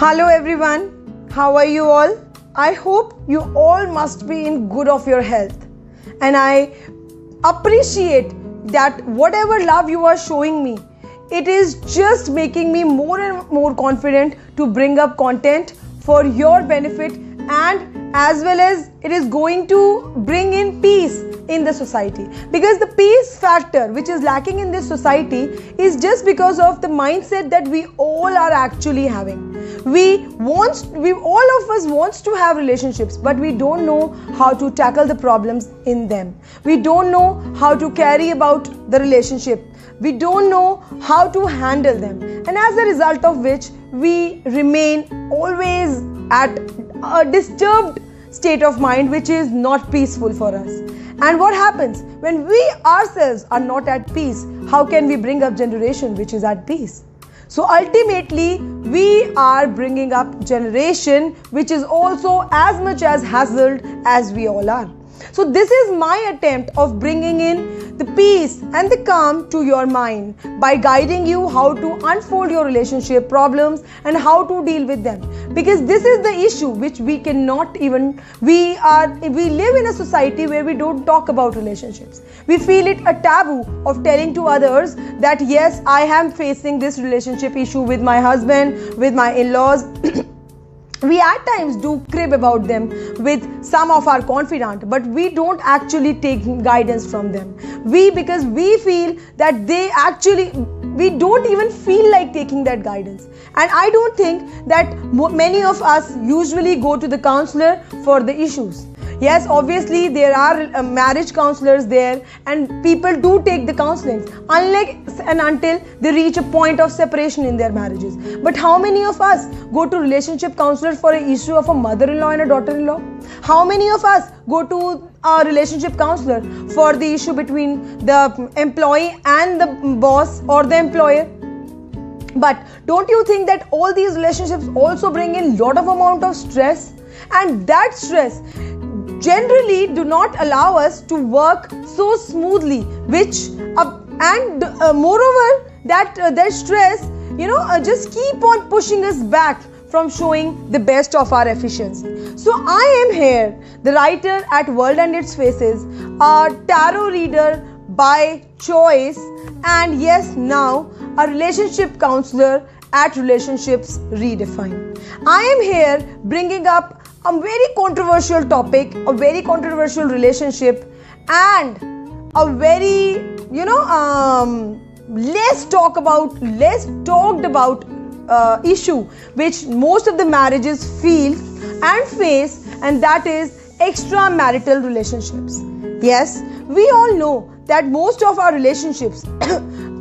Hello everyone, how are you all? I hope you all must be in good of your health, and I appreciate that whatever love you are showing me, it is just making me more and more confident to bring up content for your benefit, and as well as it is going to bring in peace in the society, because the peace factor which is lacking in this society is just because of the mindset that we all are actually having. We all of us wants to have relationships, but we don't know how to tackle the problems in them. We don't know how to carry about the relationship. We don't know how to handle them, and as a result of which we remain always at a disturbed state of mind which is not peaceful for us. And what happens when we ourselves are not at peace? How can we bring up generation which is at peace? So ultimately we are bringing up generation which is also as much as hassled as we all are. So this is my attempt of bringing in the peace and the calm to your mind by guiding you how to unfold your relationship problems and how to deal with them. Because this is the issue which we cannot even, we live in a society where we don't talk about relationships. We feel it a taboo of telling to others that yes, I am facing this relationship issue with my husband, with my in-laws. We at times do crib about them with some of our confidant, but we don't actually take guidance from them. Because we feel that we don't even feel like taking that guidance. And I don't think that many of us usually go to the counselor for the issues. Yes, obviously there are marriage counselors there, and people do take the counseling unless and until they reach a point of separation in their marriages. But how many of us go to relationship counselor for an issue of a mother-in-law and a daughter-in-law? How many of us go to a relationship counselor for the issue between the employee and the boss or the employer? But don't you think that all these relationships also bring in lot of amount of stress, and that stress generally do not allow us to work so smoothly, moreover that stress just keep on pushing us back from showing the best of our efficiency. So I am here, the writer at World and Its Faces, a tarot reader by choice, and yes, now a relationship counselor at Relationships Redefined. I am here bringing up a very controversial topic, a very controversial relationship, and a very less talked about issue which most of the marriages feel and face, and that is extramarital relationships. Yes, we all know that most of our relationships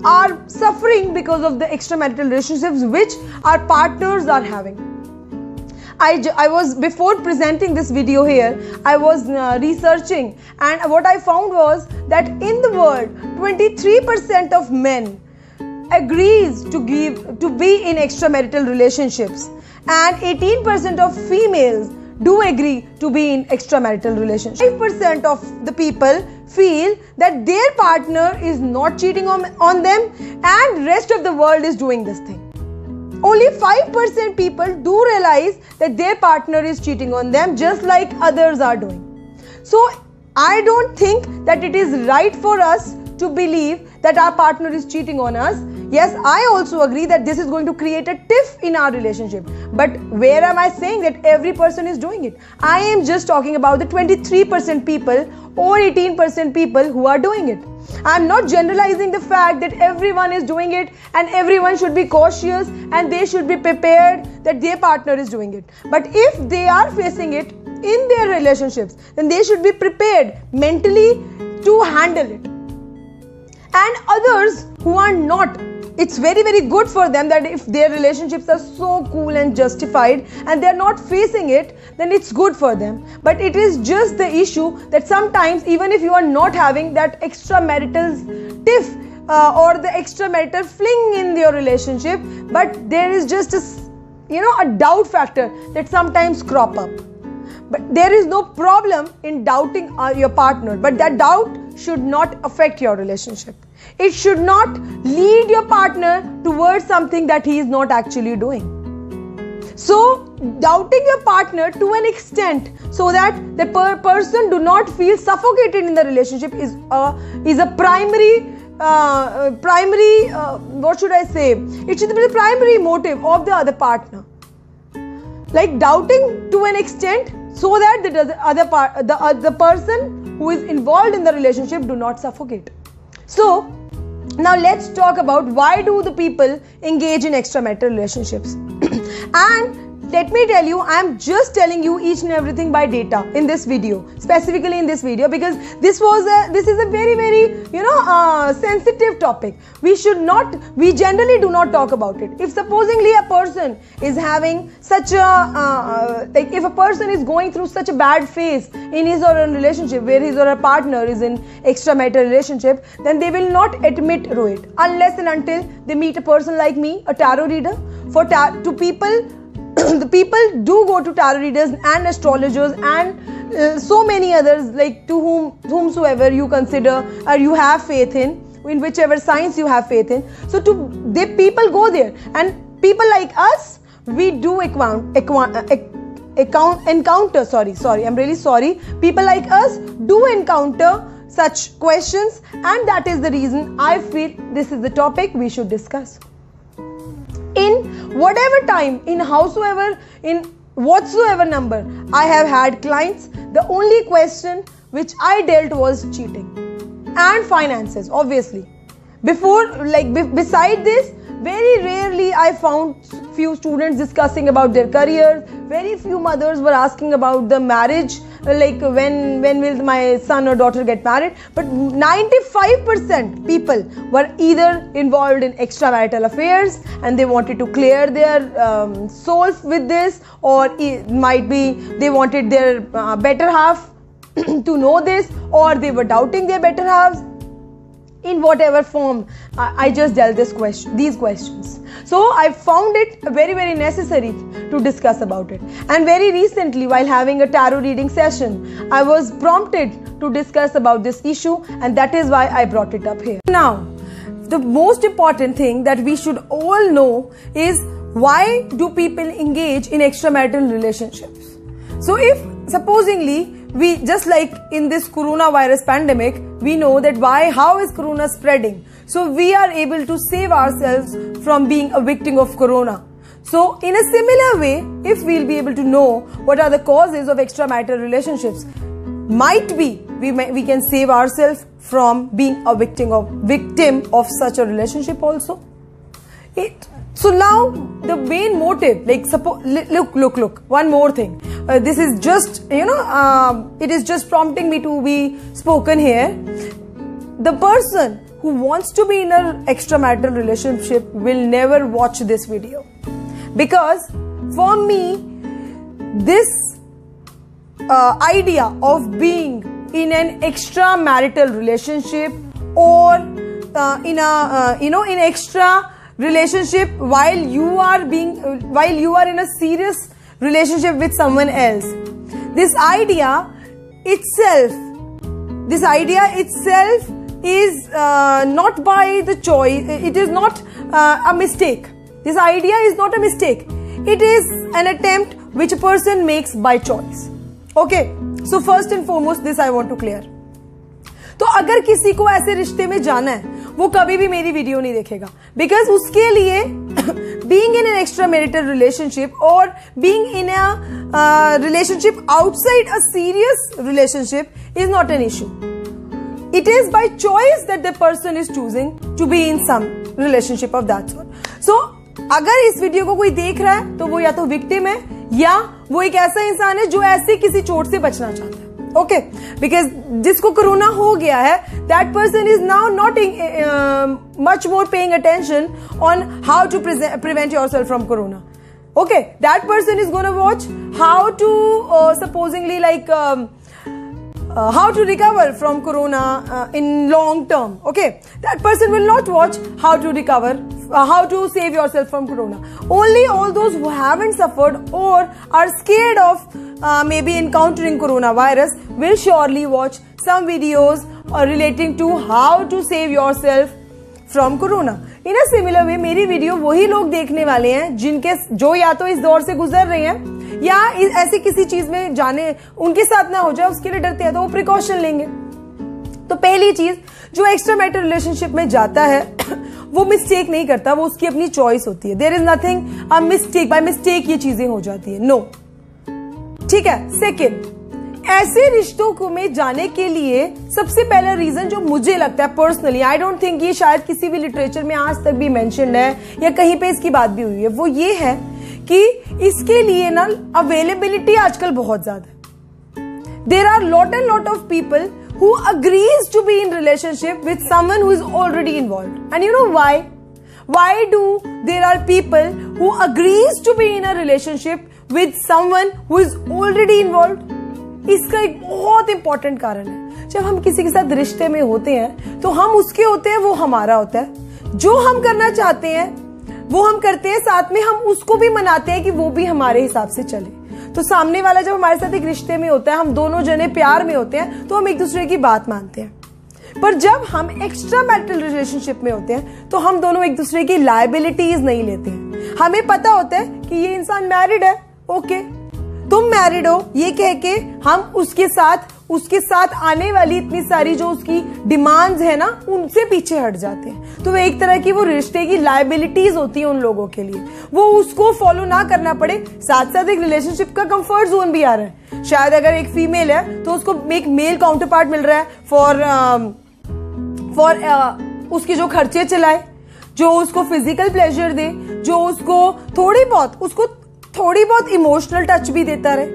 are suffering because of the extramarital relationships which our partners are having. I was, before presenting this video here, I was researching, and what I found was that in the world 23% of men agrees to be in extramarital relationships, and 18% of females do agree to be in extramarital relationships. 5% of the people feel that their partner is not cheating on them, and rest of the world is doing this thing. Only 5% people do realize that their partner is cheating on them, just like others are doing. So I don't think that it is right for us to believe that our partner is cheating on us. Yes, I also agree that this is going to create a tiff in our relationship. But where am I saying that every person is doing it? I am just talking about the 23% people or 18% people who are doing it. I am not generalizing the fact that everyone is doing it, and everyone should be cautious and they should be prepared that their partner is doing it. But if they are facing it in their relationships, then they should be prepared mentally to handle it. And others who are not, it's very, very good for them that if their relationships are so cool and justified and they're not facing it, then it's good for them. But it is just the issue that sometimes, even if you are not having that extramarital tiff or the extramarital fling in your relationship, but there is just a doubt factor that sometimes crop up. But there is no problem in doubting your partner, but that doubt should not affect your relationship. It should not lead your partner towards something that he is not actually doing. So doubting your partner to an extent so that the person do not feel suffocated in the relationship is a primary what should I say, it should be the primary motive of the other partner. Like doubting to an extent so that the person who is involved in the relationship do not suffocate. So now let's talk about why do the people engage in extramarital relationships. And let me tell you, I am just telling you each and everything by data in this video, specifically in this video, because this is a very, very sensitive topic. We generally do not talk about it. If supposingly a person is having such a if a person is going through such a bad phase in his or her relationship where his or her partner is in extramarital relationship, then they will not admit to it unless and until they meet a person like me, a tarot reader. To people, the people do go to tarot readers and astrologers and so many others, like to whomsoever you consider or you have faith in whichever science you have faith in. So people go there, and people like us, we do encounter. Sorry, I'm really sorry. People like us do encounter such questions, and that is the reason I feel this is the topic we should discuss. In whatever time, in whatsoever number I have had clients, the only question which I dealt was cheating and finances, obviously. Beside this, very rarely I found few students discussing about their careers. Very few mothers were asking about the marriage, like when will my son or daughter get married. But 95% people were either involved in extramarital affairs and they wanted to clear their souls with this, or it might be they wanted their better half to know this, or they were doubting their better halves. In whatever form, I just dealt these questions. So I found it very, very necessary to discuss about it. And very recently, while having a tarot reading session, I was prompted to discuss about this issue, and that is why I brought it up here. Now, the most important thing that we should all know is, why do people engage in extramarital relationships? So if supposingly we, just like in this coronavirus pandemic, we know that how is corona spreading? So we are able to save ourselves from being a victim of corona. So in a similar way, if we'll be able to know what are the causes of extramarital relationships, might be we can save ourselves from being a victim of such a relationship also. So now the main motive, like suppose, look, one more thing. This is just, it is just prompting me to be spoken here. The person who wants to be in an extramarital relationship will never watch this video. Because for me, this idea of being in an extramarital relationship or in extra relationship while you are in a serious relationship with someone else, this idea itself is not by the choice. It is not a mistake. This idea is not a mistake. It is an attempt which a person makes by choice. Okay, so first and foremost, this I want to clear. तो अगर किसी को ऐसे रिश्ते में जाना है, वो कभी भी मेरी वीडियो नहीं देखेगा, बिकॉज उसके लिए being in an extramarital relationship or being in a relationship outside a serious relationship is not an issue. It is by choice that the person is choosing to be in some relationship of that sort. So अगर इस video को कोई देख रहा है तो वो या तो विक्टिम है या वो एक ऐसा इंसान है जो ऐसे किसी चोट से बचना चाहता है. Okay, because जिसको कोरोना हो गया है, that person is now not much more paying attention on how to prevent yourself from corona. Okay, that person is going to watch how to supposingly how to recover from corona in long term. Okay, that person will not watch how to recover, how to save yourself from corona. Only all those who haven't suffered or are scared of maybe encountering coronavirus will surely watch some videos relating to how to save yourself from corona. In a similar way मेरी video वही लोग देखने वाले हैं जो या तो इस दौर से गुजर रहे हैं या ऐसी किसी चीज में जाने उनके साथ ना हो जाए उसके लिए डरते हैं, तो वो प्रिकॉशन लेंगे। तो पहली चीज, जो एक्स्ट्रा मैरिटल रिलेशनशिप में जाता है वो मिस्टेक नहीं करता, वो उसकी अपनी चॉइस होती है। There is nothing a mistake, by mistake ये चीजें हो जाती है, नो। ठीक है। सेकेंड, ऐसे रिश्तों को में जाने के लिए सबसे पहला रीजन जो मुझे लगता है पर्सनली, आई डोंट थिंक ये शायद किसी भी लिटरेचर में आज तक भी मेंशन्ड है या कहीं पे इसकी बात भी हुई है, वो ये है कि इसके लिए ना अवेलेबिलिटी आजकल बहुत ज्यादा है। There are lot and lot of people who agrees to be in relationship with someone who is already involved. And you know why? Why do there are people who agrees to be in a relationship with someone who is already involved? इसका एक बहुत important कारण है। जब हम किसी के साथ रिश्ते में होते हैं तो हम उसके होते हैं, वो हमारा होता है। जो हम करना चाहते हैं वो हम करते हैं, साथ में हम उसको भी मनाते हैं कि वो भी हमारे हिसाब से चले। तो सामने वाला जब हमारे साथ एक रिश्ते में होता है, हम दोनों जने प्यार में होते हैं, तो हम एक दूसरे की बात मानते हैं। पर जब हम एक्स्ट्रा मैरिटल रिलेशनशिप में होते हैं तो हम दोनों एक दूसरे की लायबिलिटीज नहीं लेते हैं। हमें पता होता है कि ये इंसान मैरिड है, ओके, तुम मैरिड हो, ये कह के हम उसके साथ आने वाली इतनी सारी जो उसकी डिमांड्स है ना, उनसे पीछे हट जाते हैं। तो वो एक तरह की वो रिश्ते की लायबिलिटीज होती है उन लोगों के लिए, वो उसको फॉलो ना करना पड़े। साथ साथ एक रिलेशनशिप का कंफर्ट जोन भी आ रहा है। शायद अगर एक फीमेल है तो उसको एक मेल काउंटर पार्ट मिल रहा है फॉर उसकी जो खर्चे चलाए, जो उसको फिजिकल प्लेजर दे, जो उसको थोड़ी बहुत इमोशनल टच भी देता रहे।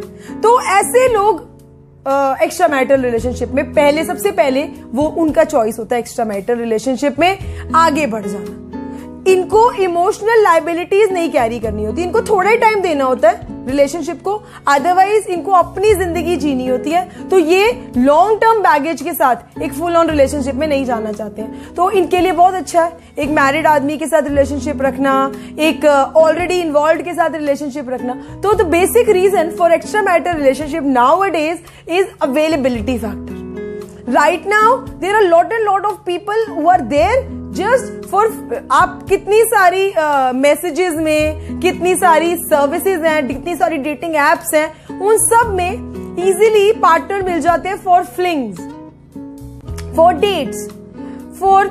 तो ऐसे लोग एक्स्ट्रा मैरिटल रिलेशनशिप में सबसे पहले वो उनका चॉइस होता है एक्स्ट्रा मैरिटल रिलेशनशिप में आगे बढ़ जाना। इनको इमोशनल लायबिलिटीज नहीं कैरी करनी होती, इनको थोड़ा ही टाइम देना होता है रिलेशनशिप को, अदरवाइज इनको अपनी जिंदगी जीनी होती है। तो ये लॉन्ग टर्म बैगेज के साथ एक फुल ऑन रिलेशनशिप में नहीं जाना चाहते हैं। तो इनके लिए बहुत अच्छा है एक मैरिड आदमी के साथ रिलेशनशिप रखना, एक ऑलरेडी इन्वॉल्व के साथ रिलेशनशिप रखना। तो the basic reason for extra marital relationship nowadays is availability factor. Right now there are lot and lot of people who are there just for, आप कितनी सारी messages में, कितनी सारी सर्विसेज हैं, कितनी सारी डेटिंग एप्स हैं, उन सब में इजीली पार्टनर मिल जाते हैं for flings, for dates, for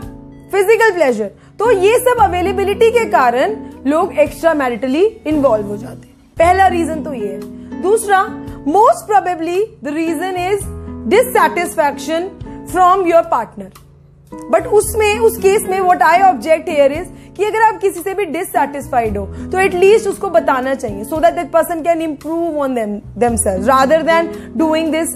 physical pleasure. तो ये सब अवेलेबिलिटी के कारण लोग एक्स्ट्रा मैरिटली इन्वॉल्व हो जाते हैं। पहला रीजन तो ये है। दूसरा, most probably the reason is dissatisfaction from your partner. But उस केस में what I object here is कि अगर आप किसी से भी डिससैटिस्फाइड हो तो एटलीस्ट उसको बताना चाहिए, so that that person can improve on themselves rather than doing this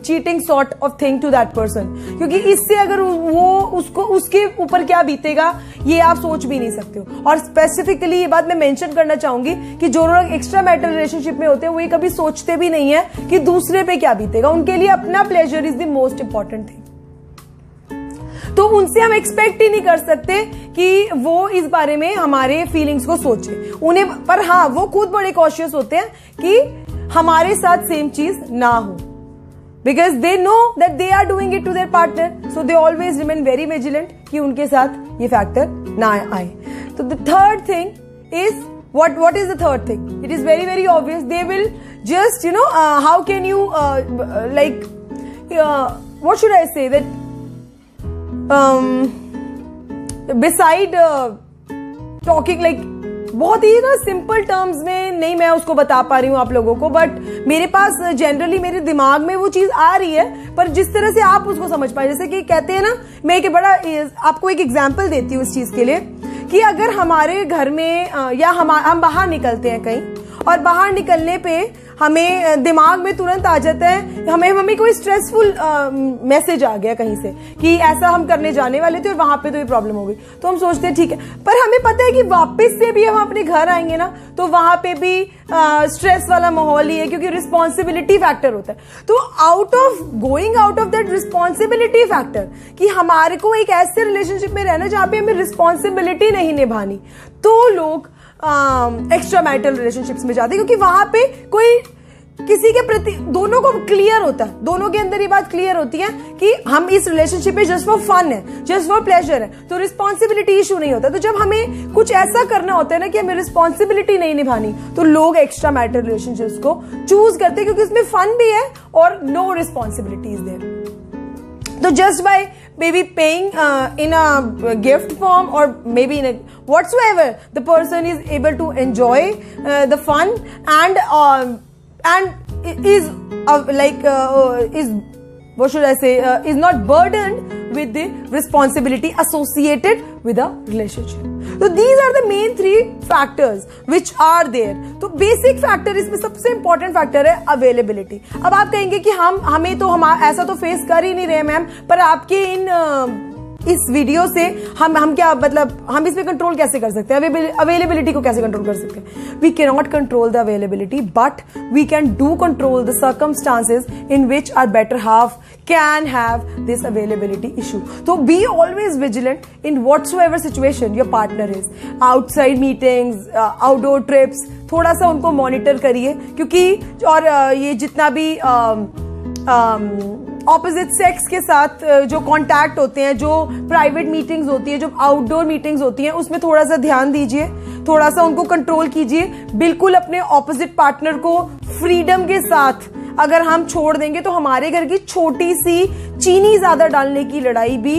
cheating sort of thing to that person. क्योंकि इससे अगर उसके ऊपर क्या बीतेगा ये आप सोच भी नहीं सकते हो। और स्पेसिफिकली ये बात मैं मेंशन करना चाहूंगी कि जो लोग एक्स्ट्रा मैरिटल रिलेशनशिप में होते हैं वो ये कभी सोचते भी नहीं है कि दूसरे पे क्या बीतेगा। उनके लिए अपना pleasure is the most important thing. तो उनसे हम एक्सपेक्ट ही नहीं कर सकते कि वो इस बारे में हमारे फीलिंग्स को सोचे उन्हें। पर हाँ, वो खुद बड़े कॉशियस होते हैं कि हमारे साथ सेम चीज ना हो, because they know that they are doing it to their partner, so they always remain very vigilant कि उनके साथ ये फैक्टर ना आए। तो the third thing is what is the third thing? It is very very obvious. They will just how can you what should I say that beside talking like बहुत ही ना simple terms में नहीं मैं उसको बता पा रही हूँ आप लोगों को, बट मेरे पास जनरली मेरे दिमाग में वो चीज आ रही है। पर जिस तरह से आप उसको समझ पाए, जैसे कि कहते हैं ना, मैं एक बड़ा आपको एक एग्जांपल देती हूँ इस चीज के लिए कि अगर हमारे घर में या हम बाहर निकलते हैं कहीं और बाहर निकलने पे हमें दिमाग में तुरंत आ जाता है, हमें कोई स्ट्रेसफुल मैसेज आ गया कहीं से कि ऐसा हम करने जाने वाले थे और वहां पे तो ये प्रॉब्लम हो गई, तो हम सोचते हैं ठीक है। पर हमें पता है कि वापस से भी हम अपने घर आएंगे ना तो वहां पे भी स्ट्रेस वाला माहौल ही है, क्योंकि रिस्पॉन्सिबिलिटी फैक्टर होता है। तो going out of that responsibility factor कि हमारे को एक ऐसे रिलेशनशिप में रहना जहां पे हमें रिस्पॉन्सिबिलिटी नहीं निभानी, तो लोग एक्स्ट्रा मैरिटल रिलेशनशिप्स में जाते हैं, क्योंकि वहां पे कोई किसी के प्रति दोनों को क्लियर होता है, दोनों के अंदर ये बात क्लियर होती है कि हम इस रिलेशनशिप में जस्ट फॉर फन है, जस्ट फॉर प्लेजर है, तो रिस्पॉन्सिबिलिटी इशू नहीं होता। तो जब हमें कुछ ऐसा करना होता है ना कि हमें रिस्पॉन्सिबिलिटी नहीं निभानी, तो लोग एक्स्ट्रा मैरिटल रिलेशनशिप्स को चूज करते हैं क्योंकि उसमें फन भी है और नो रिस्पॉन्सिबिलिटीज देयर। तो just by maybe paying in a gift form or maybe in a whatsoever, the person is able to enjoy the fun and is what should I say, is not burdened with the responsibility associated with a relationship. So these are the main 3 factors which are there. तो basic factor, इसमें सबसे important factor है availability. अब आप कहेंगे कि हमें तो ऐसा तो फेस कर ही नहीं रहे मैम, पर आपके इस वीडियो से हम क्या मतलब हम इसमें कंट्रोल कैसे कर सकते हैं, अवेलेबिलिटी को कैसे कंट्रोल कर सकते हैं? We can not control the availability, but we can do control the circumstances in which are better half can have this availability issue. So be always vigilant in whatsoever situation your partner is. Outside meetings, outdoor trips, थोड़ा सा उनको monitor करिए, क्योंकि और ये जितना भी opposite sex के साथ जो कांटेक्ट होते हैं, जो प्राइवेट मीटिंग्स होती है, जो आउटडोर मीटिंग्स होती हैं, उसमें थोड़ा सा ध्यान दीजिए, थोड़ा सा उनको कंट्रोल कीजिए। बिल्कुल अपने ऑपोजिट पार्टनर को फ्रीडम के साथ अगर हम छोड़ देंगे तो हमारे घर की छोटी सी चीनी ज्यादा डालने की लड़ाई भी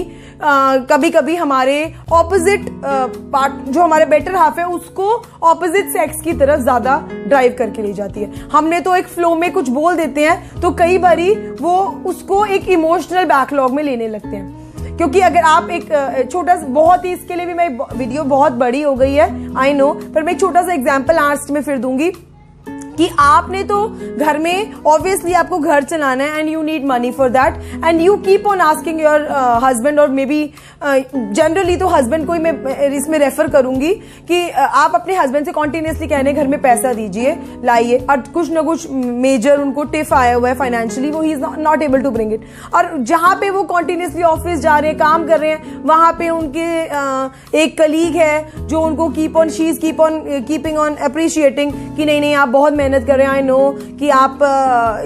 कभी कभी हमारे ऑपोजिट पार्ट जो हमारे बेटर हाफ है उसको ऑपोजिट सेक्स की तरफ ज्यादा ड्राइव करके ले जाती है। हमने तो एक फ्लो में कुछ बोल देते हैं तो कई बारी वो उसको एक इमोशनल बैकलॉग में लेने लगते हैं। क्योंकि अगर आप एक छोटा बहुत ही, इसके लिए भी मैं वीडियो बहुत बड़ी हो गई है आई नो, पर मैं एक छोटा सा एग्जाम्पल लास्ट में फिर दूंगी कि आपने तो घर में ऑब्वियसली आपको घर चलाना है and you need money for that and you keep on asking your husband, और मे बी जनरली तो हस्बैंड को ही मैं इसमें रेफर करूंगी कि आप अपने हस्बैंड से कॉन्टिन्यूसली कहने घर में पैसा दीजिए, लाइए, और कुछ ना कुछ मेजर उनको टिफ आया हुआ है फाइनेंशियली, वो ही is not able to bring it. और जहां पे वो कॉन्टिन्यूसली ऑफिस जा रहे हैं, काम कर रहे हैं, वहां पे उनके एक कलीग है जो उनको she is keeping on appreciating कि नहीं नहीं आप बहुत मेहनत कर रहे हैं, आई नो कि आप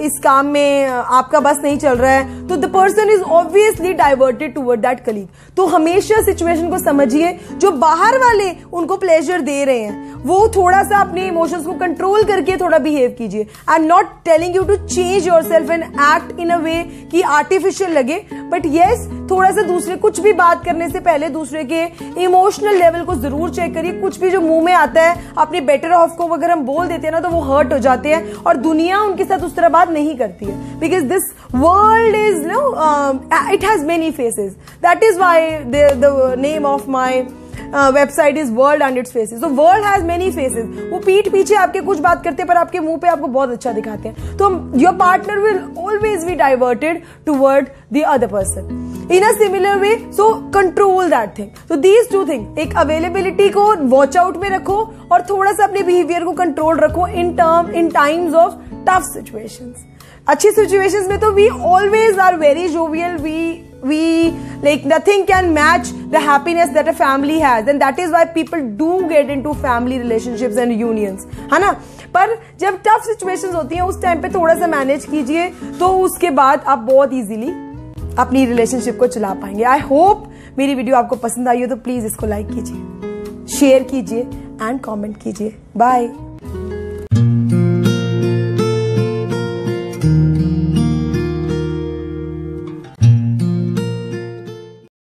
इस काम में आपका बस नहीं चल रहा है, तो the person is obviously diverted toward that colleague. तो हमेशा सिचुएशन को समझिए, जो बाहर वाले उनको प्लेजर दे रहे हैं वो थोड़ा सा अपने इमोशंस को कंट्रोल करके थोड़ा बिहेव कीजिए। I am not telling you to change yourself and act in a way कि आर्टिफिशियल लगे, बट यस थोड़ा सा दूसरे कुछ भी बात करने से पहले दूसरे के इमोशनल लेवल को जरूर चेक करिए। कुछ भी जो मुंह में आता है अपने बेटर ऑफ को अगर हम बोल देते हैं ना तो वो हर्ट हो जाते हैं और दुनिया उनके साथ उस तरह बात नहीं करती है, because this world is it has many faces, that is why the name of my website is world and it's faces. तो वर्ल्ड हैज मेनी फेसेस, वो पीठ पीछे आपके कुछ बात करते हैं पर आपके मुंह पे आपको बहुत अच्छा दिखाते हैं। तो your partner will always be diverted toward the other person in a similar way, so control that thing. तो दीज टू थिंग, एक अवेलेबिलिटी को वॉच आउट में रखो और थोड़ा सा अपने बिहेवियर को कंट्रोल रखो in times of tough situations. अच्छी सिचुएशंस में तो we always are very jovial, we like nothing can match the happiness that a family has, and that is why people do get into family relationships and unions, है ना। पर जब tough situations होती हैं उस time पे थोड़ा सा मैनेज कीजिए, तो उसके बाद आप बहुत इजीली अपनी रिलेशनशिप को चला पाएंगे। आई होप मेरी वीडियो आपको पसंद आई हो, तो प्लीज इसको लाइक कीजिए, शेयर कीजिए एंड कमेंट कीजिए। बाय।